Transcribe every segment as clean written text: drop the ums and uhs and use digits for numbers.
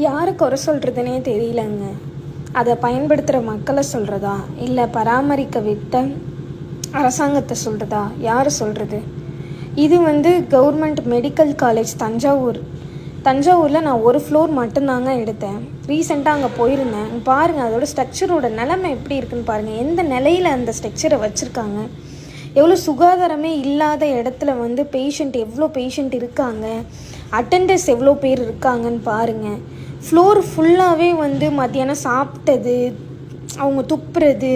யாரை குறை சொல்கிறதுனே தெரியலங்க. அதை பயன்படுத்துகிற மக்களை சொல்கிறதா, இல்லை பராமரிக்க விட்ட அரசாங்கத்தை சொல்கிறதா, யார் சொல்கிறது? இது கவர்மெண்ட் மெடிக்கல் காலேஜ் தஞ்சாவூரில் நான் ஒரு ஃப்ளோர் மட்டும்தாங்க எடுத்தேன். ரீசெண்டாக அங்கே போயிருந்தேன். பாருங்கள், அதோட ஸ்ட்ரக்சரோட நிலைமை எப்படி இருக்குன்னு பாருங்கள். எந்த நிலையில் அந்த ஸ்ட்ரக்சரை வச்சுருக்காங்க, எவ்வளோ சுகாதாரமே இல்லாத இடத்துல பேஷண்ட் எவ்வளோ பேஷண்ட் இருக்காங்க, அட்டெண்டர்ஸ் எவ்வளோ பேர் இருக்காங்கன்னு பாருங்கள். ஃப்ளோர் ஃபுல்லாகவே மத்தியானம் சாப்பிட்டது, அவங்க துப்புறது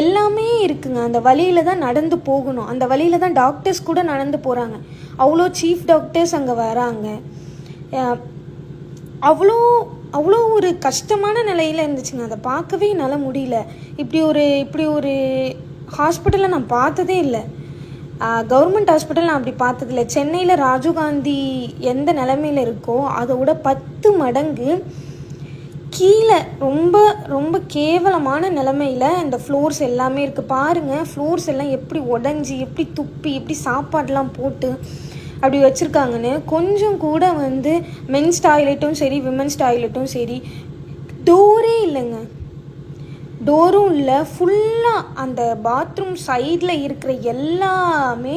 எல்லாமே இருக்குங்க. அந்த வழியில் தான் நடந்து போகணும். அந்த வழியில் தான் டாக்டர்ஸ் கூட நடந்து போகிறாங்க. அவ்வளோ சீஃப் டாக்டர்ஸ் அங்கே வராங்க. அவ்வளோ ஒரு கஷ்டமான நிலையில் இருந்துச்சுங்க. அதை பார்க்கவே என்னால் முடியல. இப்படி ஒரு ஹாஸ்பிட்டலை நான் பார்த்ததே இல்லை. கவர்மெண்ட் ஹாஸ்பிட்டல் நான் அப்படி பார்த்ததில்ல. சென்னையில் ராஜீவ்காந்தி எந்த நிலைமையில் இருக்கோ அதோட 10 மடங்கு கீழே ரொம்ப ரொம்ப கேவலமான நிலைமையில் இந்த ஃப்ளோர்ஸ் எல்லாமே இருக்குது. பாருங்கள், ஃப்ளோர்ஸ் எல்லாம் எப்படி உடஞ்சி, எப்படி துப்பி, எப்படி சாப்பாடெலாம் போட்டு அப்படி வச்சுருக்காங்கன்னு. கொஞ்சம் கூட மென்ஸ் டாய்லெட்டும் சரி, விமென்ஸ் டாய்லெட்டும் சரி, டோரே இல்லைங்க. டோரும் இல்லை. ஃபுல்லாக அந்த பாத்ரூம் சைடில் இருக்கிற எல்லாமே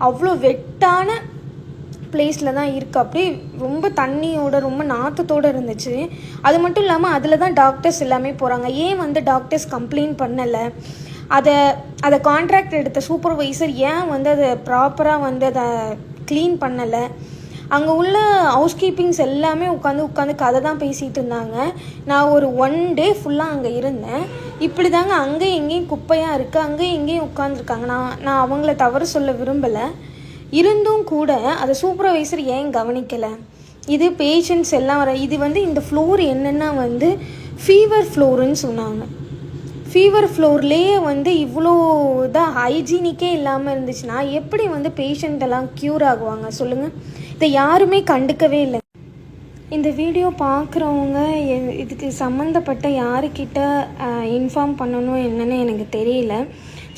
அவ்வளோ வெட்டான பிளேஸில் தான் இருக்குது. அப்படியே ரொம்ப தண்ணியோட ரொம்ப நாற்றத்தோடு இருந்துச்சு. அது மட்டும் இல்லாமல் அதில் தான் டாக்டர்ஸ் எல்லாமே போகிறாங்க. ஏன் டாக்டர்ஸ் கம்ப்ளைண்ட் பண்ணலை? அதை கான்ட்ராக்ட் எடுத்த சூப்பர்வைசர் ஏன் அதை ப்ராப்பராக அதை க்ளீன் பண்ணலை? அங்கே உள்ள ஹவுஸ் கீப்பிங்ஸ் எல்லாமே உட்காந்து கதை தான் பேசிகிட்டு இருந்தாங்க. நான் ஒரு 1 டே ஃபுல்லாக அங்கே இருந்தேன். இப்படி தாங்க அங்கேயும் எங்கேயும் குப்பையாக இருக்குது, அங்கேயும் எங்கேயும் உட்காந்துருக்காங்க. நான் அவங்கள தவறு சொல்ல விரும்பலை. இருந்தும் கூட அதை சூப்பர்வைசர் ஏன் கவனிக்கலை? இது பேஷண்ட்ஸ் எல்லாம் இது இந்த ஃப்ளோர் என்னென்னா ஃபீவர் ஃப்ளோருன்னு சொன்னாங்க. ஃபீவர் ஃப்ளோர்லேயே இவ்வளோ இதாக ஹைஜீனிக்கே இல்லாமல் இருந்துச்சுன்னா எப்படி பேஷண்ட் எல்லாம் க்யூர் ஆகுவாங்க சொல்லுங்கள்? இதை யாருமே கண்டுக்கவே இல்லை. இந்த வீடியோ பார்க்குறவங்க இதுக்கு சம்மந்தப்பட்ட யாருக்கிட்ட இன்ஃபார்ம் பண்ணணும் என்னன்னு எனக்கு தெரியல.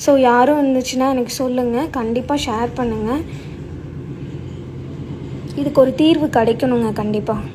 ஸோ யாரும் இருந்துச்சுன்னா எனக்கு சொல்லுங்கள், கண்டிப்பாக ஷேர் பண்ணுங்கள். இதுக்கு ஒரு தீர்வு கிடைக்கணுங்க கண்டிப்பாக.